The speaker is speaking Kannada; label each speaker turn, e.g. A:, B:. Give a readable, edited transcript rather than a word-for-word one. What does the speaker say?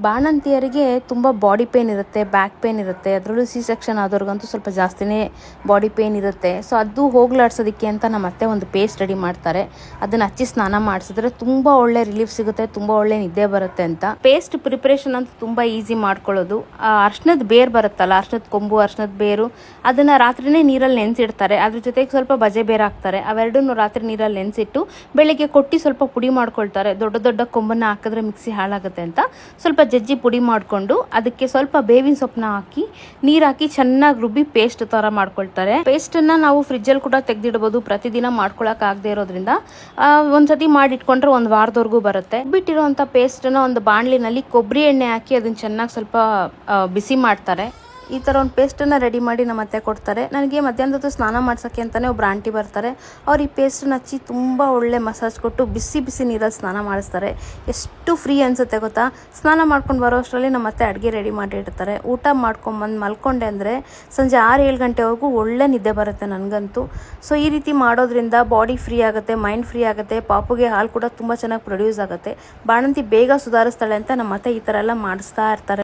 A: ಬಾಣಂತಿಯರಿಗೆ ತುಂಬ ಬಾಡಿ ಪೇನ್ ಇರುತ್ತೆ, ಬ್ಯಾಕ್ ಪೇನ್ ಇರುತ್ತೆ. ಅದರಲ್ಲೂ ಸಿ ಸೆಕ್ಷನ್ ಆದವ್ರಿಗಂತೂ ಸ್ವಲ್ಪ ಜಾಸ್ತಿನೇ ಬಾಡಿ ಪೇನ್ ಇರುತ್ತೆ. ಸೊ ಅದು ಹೋಗ್ಲಾಡ್ಸೋದಕ್ಕೆ ಅಂತ ನಮ್ಮ ಅತ್ತೆ ಒಂದು ಪೇಸ್ಟ್ ರೆಡಿ ಮಾಡ್ತಾರೆ. ಅದನ್ನು ಹಚ್ಚಿ ಸ್ನಾನ ಮಾಡಿಸಿದ್ರೆ ತುಂಬ ಒಳ್ಳೆ ರಿಲೀಫ್ ಸಿಗುತ್ತೆ, ತುಂಬ ಒಳ್ಳೆ ನಿದ್ದೆ ಬರುತ್ತೆ ಅಂತ. ಪೇಸ್ಟ್ ಪ್ರಿಪ್ರೇಷನ್ ಅಂತ ತುಂಬ ಈಸಿ ಮಾಡ್ಕೊಳ್ಳೋದು. ಅರ್ಶಿನದ ಬೇರು ಬರುತ್ತಲ್ಲ, ಅರ್ಶಿನದ ಕೊಂಬು, ಅರ್ಶಿನದ ಬೇರು, ಅದನ್ನು ರಾತ್ರಿನೇ ನೀರಲ್ಲಿ ನೆನೆಸಿಡ್ತಾರೆ. ಅದ್ರ ಜೊತೆಗೆ ಸ್ವಲ್ಪ ಬಜೆ ಬೇರು ಹಾಕ್ತಾರೆ. ಅವೆರಡನ್ನೂ ರಾತ್ರಿ ನೀರಲ್ಲಿ ನೆನೆಸಿಟ್ಟು ಬೆಳಿಗ್ಗೆ ಕೊಟ್ಟು ಸ್ವಲ್ಪ ಪುಡಿ ಮಾಡ್ಕೊಳ್ತಾರೆ. ದೊಡ್ಡ ದೊಡ್ಡ ಕೊಂಬನ್ನು ಹಾಕಿದ್ರೆ ಮಿಕ್ಸಿ ಹಾಳಾಗುತ್ತೆ ಅಂತ ಸ್ವಲ್ಪ ಜಜ್ಜಿ ಪುಡಿ ಮಾಡಿಕೊಂಡು ಅದಕ್ಕೆ ಸ್ವಲ್ಪ ಬೇವಿನ ಸೊಪ್ಪನ್ನ ಹಾಕಿ ನೀರು ಹಾಕಿ ಚೆನ್ನಾಗಿ ರುಬ್ಬಿ ಪೇಸ್ಟ್ ತರ ಮಾಡ್ಕೊಳ್ತಾರೆ. ಪೇಸ್ಟನ್ನು ನಾವು ಫ್ರಿಜ್ಜಲ್ಲಿ ಕೂಡ ತೆಗೆದಿಡ್ಬೋದು. ಪ್ರತಿದಿನ ಮಾಡ್ಕೊಳಕ್ ಆಗದೆ ಇರೋದ್ರಿಂದ ಒಂದ್ಸತಿ ಮಾಡಿಟ್ಕೊಂಡ್ರೆ ಒಂದು ವಾರದವರೆಗೂ ಬರುತ್ತೆ. ಬಿಟ್ಟಿರುವಂಥ ಪೇಸ್ಟನ್ನು ಒಂದು ಬಾಣಲಿನಲ್ಲಿ ಕೊಬ್ಬರಿ ಎಣ್ಣೆ ಹಾಕಿ ಅದನ್ನ ಚೆನ್ನಾಗಿ ಸ್ವಲ್ಪ ಬಿಸಿ ಮಾಡ್ತಾರೆ. ಈ ಥರ ಒಂದು ಪೇಸ್ಟನ್ನು ರೆಡಿ ಮಾಡಿ ನಮ್ಮ ಅತ್ತೆ ಕೊಡ್ತಾರೆ. ನನಗೆ ಮಧ್ಯಾಹ್ನದ ಸ್ನಾನ ಮಾಡ್ಸೋಕ್ಕೆ ಅಂತಲೇ ಒಬ್ರು ಆಂಟಿ ಬರ್ತಾರೆ. ಅವ್ರು ಈ ಪೇಸ್ಟನ್ನು ಹಚ್ಚಿ ತುಂಬ ಒಳ್ಳೆ ಮಸಾಜ್ ಕೊಟ್ಟು ಬಿಸಿ ಬಿಸಿ ನೀರಲ್ಲಿ ಸ್ನಾನ ಮಾಡಿಸ್ತಾರೆ. ಎಷ್ಟು ಫ್ರೀ ಅನಿಸುತ್ತೆ ಗೊತ್ತಾ. ಸ್ನಾನ ಮಾಡ್ಕೊಂಡು ಬರೋ ಅಷ್ಟರಲ್ಲಿ ನಮ್ಮ ಅತ್ತೆ ಅಡುಗೆ ರೆಡಿ ಮಾಡಿರ್ತಾರೆ. ಊಟ ಮಾಡ್ಕೊಂಬಂದು ಮಲ್ಕೊಂಡೆ ಅಂದರೆ ಸಂಜೆ 6-7 ಗಂಟೆವರೆಗೂ ಒಳ್ಳೆ ನಿದ್ದೆ ಬರುತ್ತೆ ನನಗಂತೂ. ಸೊ ಈ ರೀತಿ ಮಾಡೋದ್ರಿಂದ ಬಾಡಿ ಫ್ರೀ ಆಗುತ್ತೆ, ಮೈಂಡ್ ಫ್ರೀ ಆಗುತ್ತೆ, ಪಾಪುಗೆ ಹಾಲು ಕೂಡ ತುಂಬ ಚೆನ್ನಾಗಿ ಪ್ರೊಡ್ಯೂಸ್ ಆಗುತ್ತೆ. ಬಾಣಂತಿ ಬೇಗ ಸುಧಾರಿಸ್ತಾಳೆ ಅಂತ ನಮ್ಮ ಅತ್ತೆ ಈ ಥರ ಎಲ್ಲ ಮಾಡಿಸ್ತಾ ಇರ್ತಾರೆ.